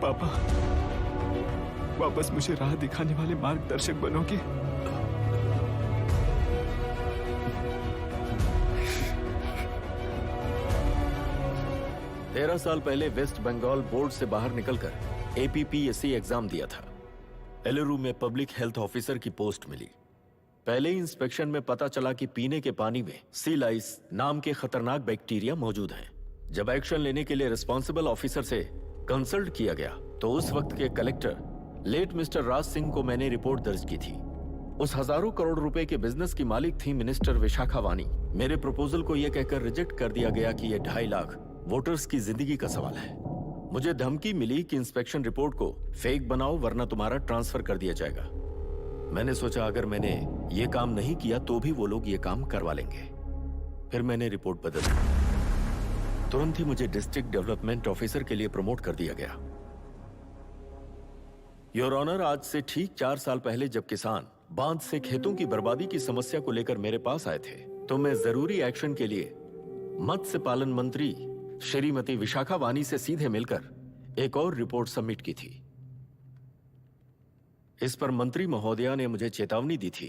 पापा, वापस मुझे राह दिखाने वाले मार्गदर्शक बनोगे? तेरह साल पहले वेस्ट बंगाल बोर्ड से बाहर निकलकर APPSC एग्जाम दिया था। एलुरु में पब्लिक हेल्थ ऑफिसर की पोस्ट मिली। पहले इंस्पेक्शन में पता चला कि पीने के पानी में सी लाइस नाम के खतरनाक बैक्टीरिया मौजूद हैं। जब एक्शन लेने के लिए रिस्पॉन्सिबल ऑफिसर से कंसल्ट किया गया तो उस वक्त के collector late mister Raj Singh को मैंने रिपोर्ट दर्ज की थी। उस हजारों करोड़ रुपए के बिजनेस की मालिक थी मिनिस्टर विशाखा वानी। मेरे प्रपोजल को यह कहकर रिजेक्ट कर दिया गया कि यह 2.5 लाख वोटर्स की जिंदगी का सवाल है। मुझे धमकी मिली कि इंस्पेक्शन रिपोर्ट को फेक बनाओ वरना तुम्हारा ट्रांसफर कर दिया जाएगा। मैंने सोचा अगर मैंने ये काम नहीं किया तो भी वो लोग ये काम करवा लेंगे। फिर मैंने रिपोर्ट बदल दी। तुरंत ही मुझे डिस्ट्रिक्ट डेवलपमेंट ऑफिसर के लिए प्रमोट कर दिया गया। योर ऑनर, आज से ठीक 4 साल पहले जब किसान बांध से खेतों की बर्बादी की समस्या को लेकर मेरे पास आए थे तो मैं जरूरी एक्शन के लिए मत्स्य पालन मंत्री श्रीमती विशाखा वानी से सीधे मिलकर एक और रिपोर्ट सबमिट की थी। इस पर मंत्री महोदया ने मुझे चेतावनी दी थी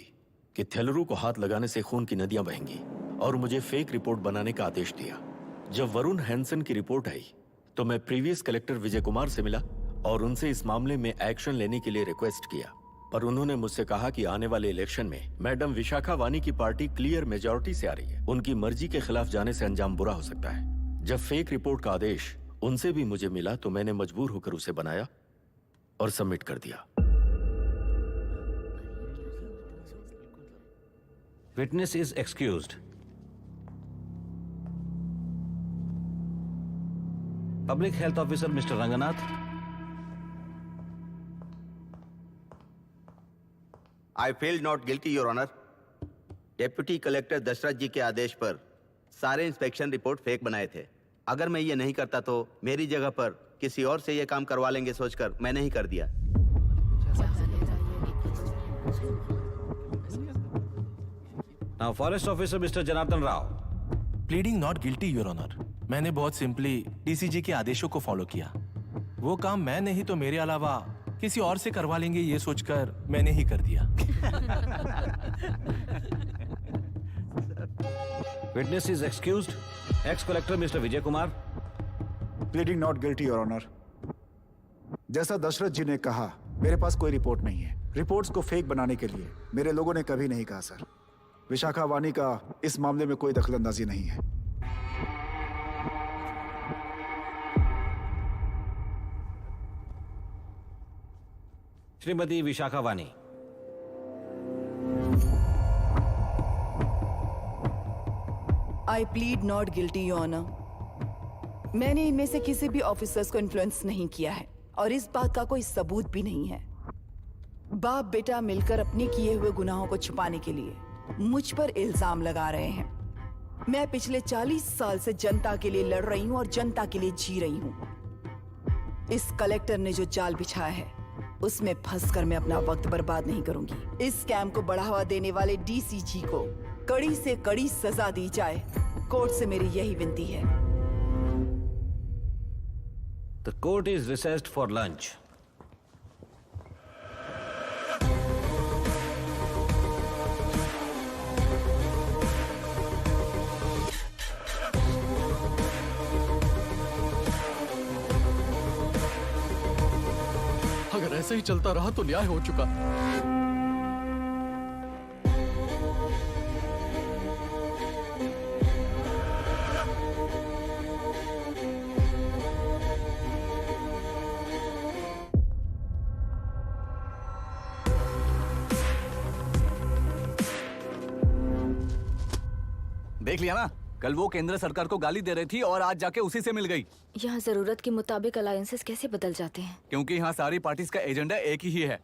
कि थेलरू को हाथ लगाने से खून की नदियां बहेंगी और मुझे फेक रिपोर्ट बनाने का आदेश दिया। जब वरुण हैंसन की रिपोर्ट आई तो मैं प्रीवियस कलेक्टर विजय कुमार से मिला और उनसे इस मामले में एक्शन लेने के लिए रिक्वेस्ट किया, पर उन्होंने मुझसे कहा कि आने वाले इलेक्शन में मैडम विशाखा वानी की पार्टी क्लियर मेजॉरिटी से आ रही है, उनकी मर्जी के खिलाफ जाने से अंजाम बुरा हो सकता है। जब फेक रिपोर्ट का आदेश उनसे भी मुझे मिला तो मैंने मजबूर होकर उसे बनाया और सबमिट कर दिया। Witness is excused. Public health officer mister Ranganath. I feel not guilty your honour. Deputy collector Dasharath ji के आदेश पर सारे इंस्पेक्शन रिपोर्ट फेक बनाए थे। अगर मैं ये नहीं करता तो मेरी जगह पर किसी और से ये काम करवा लेंगे सोचकर मैंने ही कर दिया। Now forest officer mister Janardhan Rao. Pleading not guilty your honour. मैंने बहुत सिंपली डीसीजी के आदेशों को फॉलो किया। वो काम मैं नहीं तो मेरे अलावा किसी और से करवा लेंगे ये सोचकर मैंने ही कर दिया। Witness is excused. Ex collector mister Vijay Kumar. Pleading not guilty your honour. जैसा दशरथ जी ने कहा, मेरे पास कोई रिपोर्ट नहीं है। रिपोर्ट्स को फेक बनाने के लिए मेरे लोगों ने कभी नहीं कहा सर। विशाखा वानी का इस मामले में कोई दखलंदाजी नहीं है। Shrimati Vishakha Vani. I plead not guilty your honour. मैंने इनमें से किसी भी ऑफिसर्स को इन्फ्लुएंस नहीं किया है और इस बात का कोई सबूत भी नहीं है। बाप बेटा मिलकर अपने किए हुए गुनाहों को छुपाने के लिए मुझ पर इल्जाम लगा रहे हैं। मैं पिछले 40 साल से जनता के लिए लड़ रही हूं और जनता के लिए जी रही हूं। इस कलेक्टर ने जो जाल बिछाया है उसमें फंसकर मैं अपना वक्त बर्बाद नहीं करूंगी। इस स्कैम को बढ़ावा देने वाले डीसीजी को कड़ी से कड़ी सजा दी जाए, कोर्ट से मेरी यही विनती है। The court is recessed for lunch. अगर ऐसे ही चलता रहा तो न्याय हो चुका। देख लिया ना, कल वो केंद्र सरकार को गाली दे रही थी और आज जाके उसी से मिल गई। यहाँ जरूरत के मुताबिक अलायंसेस कैसे बदल जाते हैं? क्योंकि यहाँ सारी पार्टीज का एजेंडा एक ही है।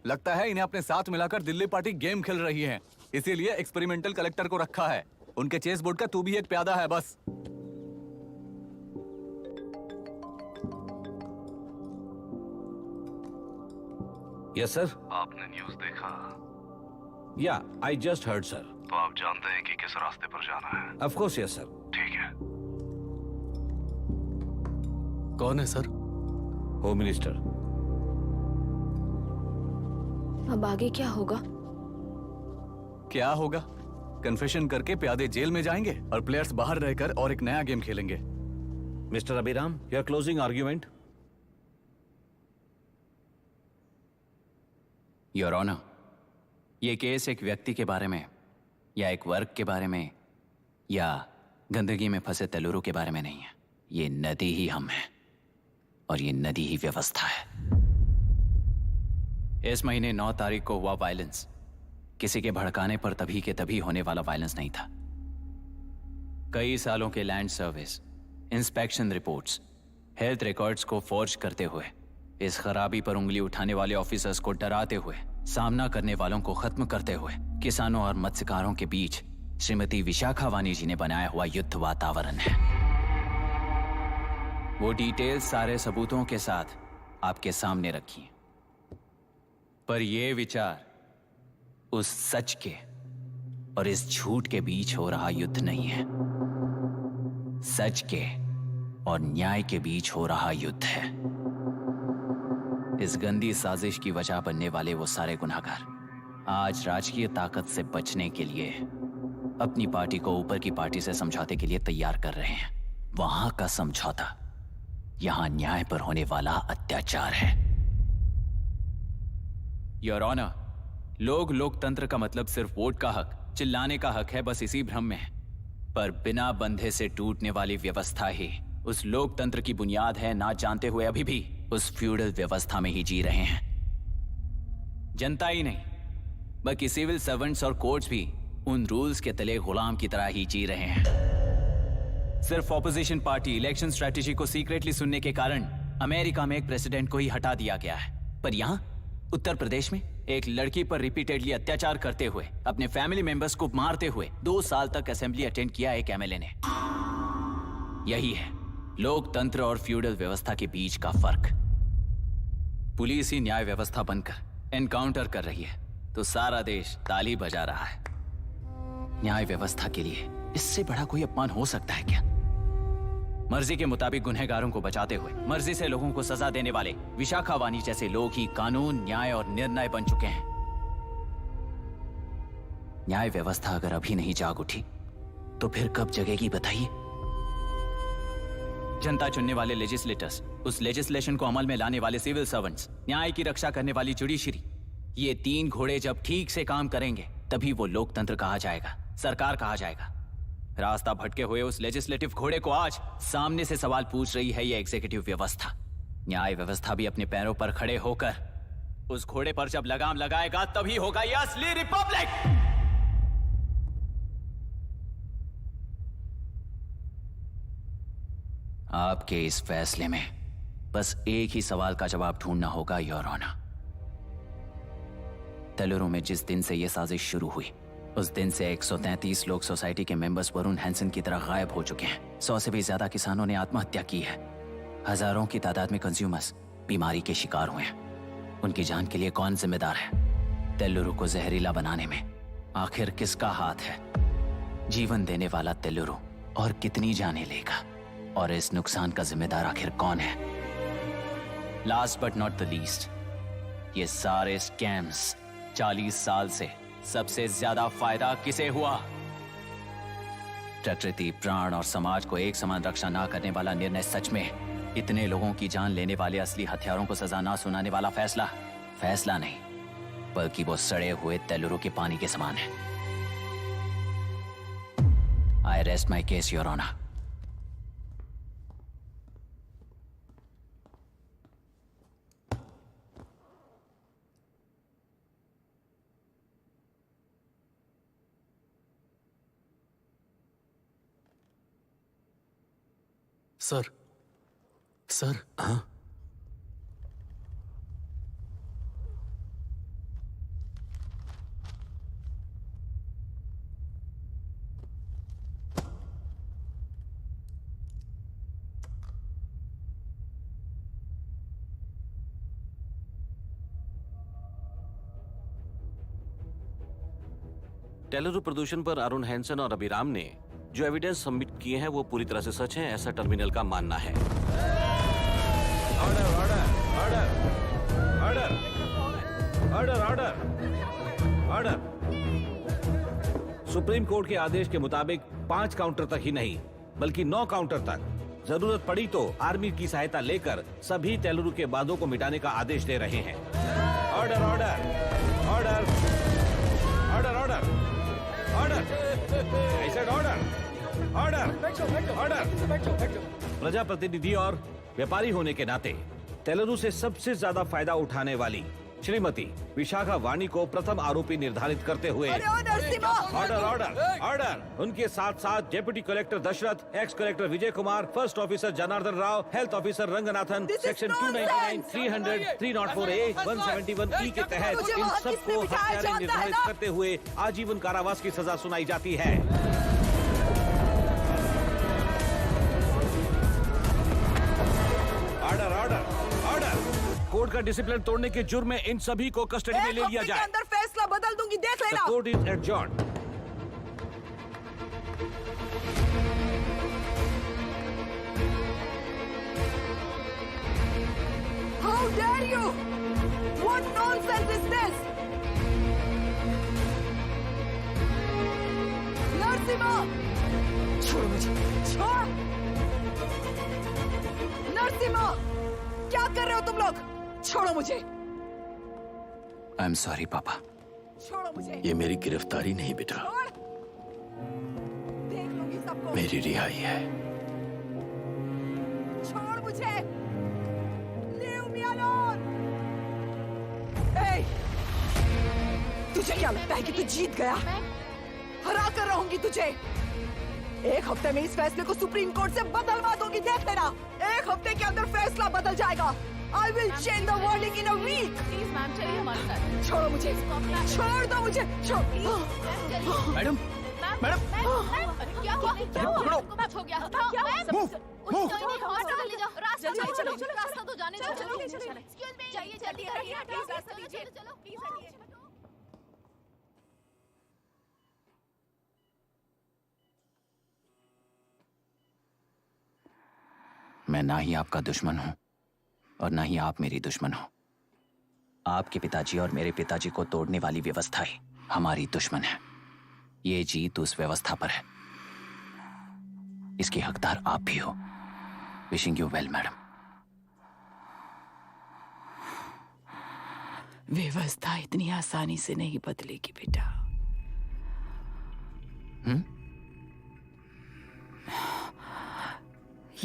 लगता है इन्हें अपने साथ मिलाकर दिल्ली पार्टी गेम खेल रही है, इसीलिए एक्सपेरिमेंटल कलेक्टर को रखा है। उनके चेस बोर्ड का तू भी एक प्यादा है बस। Yes sir. आपने न्यूज़ देखा? या आई जस्ट हर्ड सर। तो आप जानते हैं कि किस रास्ते पर जाना है? Of course yes sir. ठीक है। कौन है सर? Home minister. अब आगे क्या होगा? क्या होगा? कन्फेशन करके प्यादे जेल में जाएंगे और प्लेयर्स बाहर रहकर और एक नया गेम खेलेंगे। Mister Abhiram, your closing argument. Your honour, ये केस एक व्यक्ति के बारे में या एक वर्ग के बारे में या गंदगी में फंसे तेलुरु के बारे में नहीं है। ये नदी ही हम हैं और ये नदी ही व्यवस्था है। इस महीने 9 तारीख को हुआ वायलेंस किसी के भड़काने पर तभी के तभी होने वाला वायलेंस नहीं था। कई सालों के land service, inspection reports, health records को फॉर्ज करते हुए, इस खराबी पर उंगली उठाने वाले ऑफिसर्स को डराते हुए, सामना करने वालों को खत्म करते हुए किसानों और मत्स्यकारों के बीच श्रीमती विशाखा वानी जी ने बनाया हुआ युद्ध वातावरण है। वो डिटेल सारे सबूतों के साथ आपके सामने रखी हैं। पर ये विचार उस सच के और इस झूठ के बीच हो रहा युद्ध नहीं है, सच के और न्याय के बीच हो रहा युद्ध है। इस गंदी साजिश की वजह बनने वाले वो सारे गुनहगार आज राजकीय ताकत से बचने के लिए अपनी पार्टी को ऊपर की पार्टी से समझौते के लिए तैयार कर रहे हैं। वहां का समझौता यहां न्याय पर होने वाला अत्याचार है। योर ऑनर, लोग लोकतंत्र का मतलब सिर्फ वोट का हक, चिल्लाने का हक है, बस इसी भ्रम में है। पर बिना बंधे से टूटने वाली व्यवस्था ही उस लोकतंत्र की बुनियाद है, ना जानते हुए अभी भी उस फ्यूडल व्यवस्था में ही जी रहे हैं। जनता ही नहीं बल्कि सिविल सर्वेंट्स और कोर्ट्स भी उन रूल्स के तले गुलाम की तरह ही जी रहे हैं। सिर्फ ऑपोजिशन पार्टी इलेक्शन स्ट्रेटेजी को सीक्रेटली सुनने के कारण अमेरिका में एक प्रेसिडेंट को ही हटा दिया गया है, पर यहां उत्तर प्रदेश में एक लड़की पर रिपीटेडली अत्याचार करते हुए, अपने फैमिली मेंबर्स को मारते हुए 2 साल तक असेंबली अटेंड किया एक एमएलए ने। यही है लोकतंत्र और फ्यूडल व्यवस्था के बीच का फर्क। पुलिस ही न्याय व्यवस्था बनकर एनकाउंटर कर रही है तो सारा देश ताली बजा रहा है। न्याय व्यवस्था के लिए इससे बड़ा कोई अपमान हो सकता है क्या? मर्जी के मुताबिक गुनहगारों को बचाते हुए मर्जी से लोगों को सजा देने वाले विशाखा वानी जैसे लोग ही कानून, न्याय और निर्णय बन चुके हैं। न्याय व्यवस्था अगर अभी नहीं जाग उठी तो फिर कब जगेगी बताइए? जनता चुनने वाले लेजिस्लेटर्स, उस लेजिस्लेशन को अमल में लाने वाले सिविल सर्वेंट्स, न्याय की रक्षा करने वाली जुडिशरी, ये 3 घोड़े जब ठीक से काम करेंगे तभी वो लोकतंत्र कहा जाएगा, सरकार कहा जाएगा। रास्ता भटके हुए उस लेजिस्लेटिव घोड़े को आज सामने से सवाल पूछ रही है ये एग्जीक्यूटिव व्यवस्था। न्याय व्यवस्था भी अपने पैरों पर खड़े होकर उस घोड़े पर जब लगाम लगाएगा तभी होगा ये असली रिपब्लिक। आपके इस फैसले में बस एक ही सवाल का जवाब ढूंढना होगा योर ऑनर। तेलुरु में जिस दिन से यह साजिश शुरू हुई उस दिन से 133 लोग सोसाइटी के मेंबर्स वरुण हैंसन की तरह गायब हो चुके हैं। 100 से भी ज्यादा किसानों ने आत्महत्या की है। हजारों की तादाद में कंज्यूमर्स बीमारी के शिकार हुए हैं। उनकी जान के लिए कौन जिम्मेदार है? तेलुरु को जहरीला बनाने में आखिर किसका हाथ है? जीवन देने वाला तेलुरु और कितनी जाने लेगा? और इस नुकसान का जिम्मेदार आखिर कौन है? Last but not the least, ये सारे स्कैम्स 40 साल से सबसे ज्यादा फायदा किसे हुआ? प्रकृति, प्राण और समाज को एक समान रक्षा ना करने वाला निर्णय सच में इतने लोगों की जान लेने वाले असली हथियारों को सजा ना सुनाने वाला फैसला नहीं बल्कि वो सड़े हुए तेलुरु के पानी के समान है। I rest my case your honour. Sir हाँ? तेलुरु प्रदूषण पर अरुण हैंसन और अभिराम ने जो एविडेंस सबमिट किए हैं वो पूरी तरह से सच है, ऐसा टर्मिनल का मानना है। Order order. Order order order order. Supreme court के आदेश के मुताबिक 5 काउंटर तक ही नहीं बल्कि 9 काउंटर तक जरूरत पड़ी तो आर्मी की सहायता लेकर सभी तेलुरु के बांधों को मिटाने का आदेश दे रहे हैं। Order order order order order order ऐसे ऑर्डर ऑर्डर ऑर्डर। प्रजाप्रतिनिधि और व्यापारी होने के नाते तेलुरु से सबसे ज्यादा फायदा उठाने वाली श्रीमती विशाखा वाणी को प्रथम आरोपी निर्धारित करते हुए ऑर्डर ऑर्डर ऑर्डर। उनके साथ साथ deputy collector Dasharath, ex collector Vijay Kumar, first officer Janardhan Rao, health officer Ranganathan, section 299, 300, 304A, 171E के तहत इन सबको हत्यारे निर्धारित करते हुए आजीवन कारावास की सजा सुनाई जाती है। Order order order. कोर्ट का डिसिप्लिन तोड़ने के जुर्म में इन सभी को कस्टडी में ले लिया जाए। अंदर फैसला बदल दूंगी, देख लेना। Court is adjourned. How dare you? What nonsense is this? Narasimha, छोड़ो मुझे, छोड़। नरसिम्हा, क्या कर रहे हो तुम लोग? छोड़ो मुझे। आई एम सॉरी पापा। छोड़ो मुझे। ये मेरी गिरफ्तारी नहीं बेटा, छोड़। देख लूंगी सबको। मेरी रिहाई है। छोड़ मुझे। Leave me alone. Hey, तुझे क्या लगता है कि तू जीत गया? हरा कर रहूंगी तुझे। एक हफ्ते में इस फैसले को सुप्रीम कोर्ट से बदलवा दूंगी, देख लेना। एक हफ्ते के अंदर फैसला बदल जाएगा। I will change the verdict in a week. Please ma'am, चलिए हमारे साथ। छोड़ो मुझे, छोड़ दो मुझे, छोड़। मैडम मैडम क्या हुआ? क्या हुआ? कुछ हो गया? चलो चलो, रास्ता तो जाने दो। चलो एक्सक्यूज मी, जाइए जल्दी करिए। चलो प्लीज हटिए। मैं ना ही आपका दुश्मन हूं और ना ही आप मेरी दुश्मन हो। आपके पिताजी और मेरे पिताजी को तोड़ने वाली व्यवस्था ही हमारी दुश्मन है। ये जीत उस व्यवस्था पर है, इसकी हकदार आप भी हो। Wishing you well madam. व्यवस्था इतनी आसानी से नहीं बदलेगी बेटा।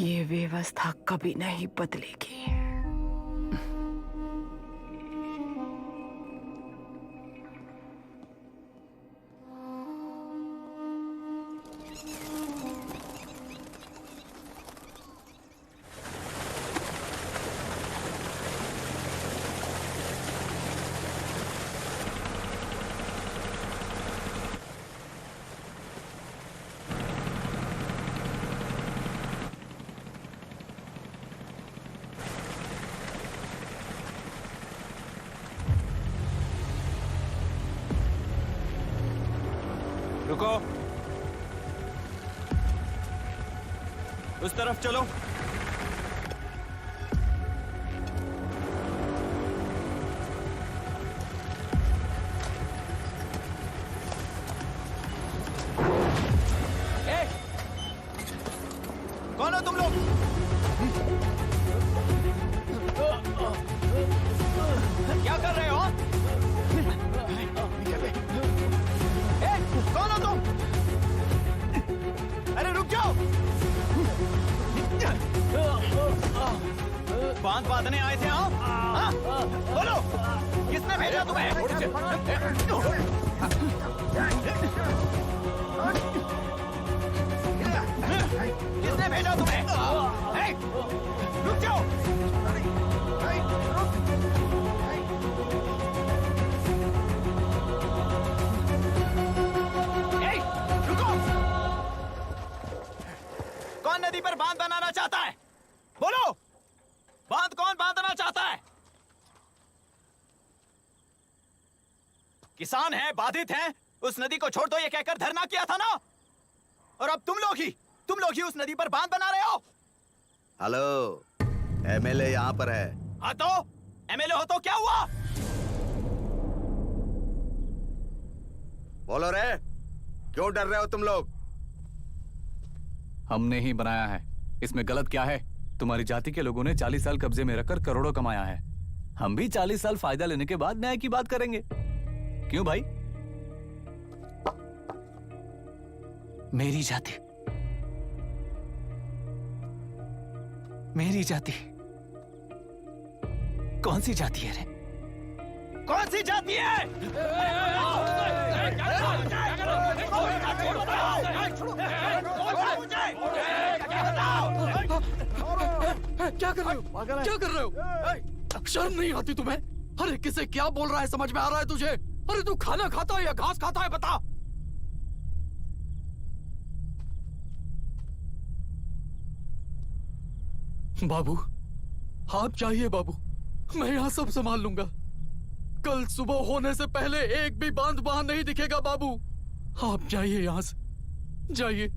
ये व्यवस्था कभी नहीं बदलेगी। रुको, उस तरफ चलो। कौन हो तुम लोग? क्या कर रहे हो? कौन हो तुम? अरे रुक जाओ। बांध बांधने आए थे आप? हाँ? बोलो, किसने भेजा तुम्हें? किसने भेजा तुम्हें? रुक जाओ। कौन नदी पर बांध बनाना चाहता है? बोलो, बांध कौन बांधना चाहता है? किसान हैं, बाधित हैं, उस नदी को छोड़ दो ये कहकर धरना किया था ना। और अब तुम लोग ही उस नदी पर बांध बना रहे हो। हेलो, एमएलए यहाँ पर है। हाँ तो एमएलए हो तो क्या हुआ? बोलो रे, क्यों डर रहे हो तुम लोग? हमने ही बनाया है, इसमें गलत क्या है? तुम्हारी जाति के लोगों ने 40 साल कब्जे में रखकर करोड़ों कमाया है। हम भी 40 साल फायदा लेने के बाद न्याय की बात करेंगे। क्यों भाई? मेरी जाति, मेरी जाति कौन सी जाति है रे? कौन सी जाति है? क्या कर रहे हो? क्या कर रहे हो? शर्म नहीं आती तुम्हें? अरे किसे क्या बोल रहा है, समझ में आ रहा है तुझे? अरे तू खाना खाता है या घास खाता है, बता। बाबू, आप चाहिए बाबू, मैं यहाँ सब संभाल लूंगा। कल सुबह होने से पहले एक भी बांध वहां नहीं दिखेगा बाबू। आप जाइए यहाँ से, जाइए।